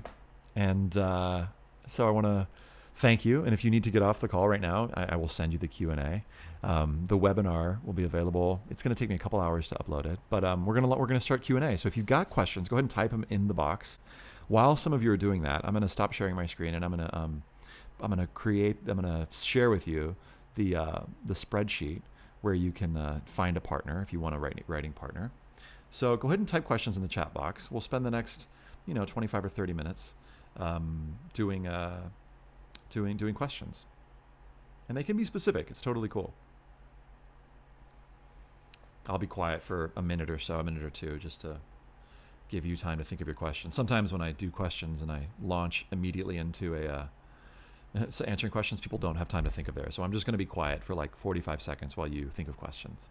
And so I want to thank you. And if you need to get off the call right now, I will send you the Q&A. The webinar will be available. It's going to take me a couple hours to upload it, but we're gonna start Q&A. So if you've got questions, go ahead and type them in the box. While some of you are doing that, I'm going to stop sharing my screen, and I'm going to share with you the spreadsheet where you can find a partner if you want a writing partner. So go ahead and type questions in the chat box. We'll spend the next 25 or 30 minutes doing questions, and they can be specific. It's totally cool. I'll be quiet for a minute or two, just to give you time to think of your questions. Sometimes when I do questions and I launch immediately into answering questions, people don't have time to think of theirs. So I'm just going to be quiet for like 45 seconds while you think of questions.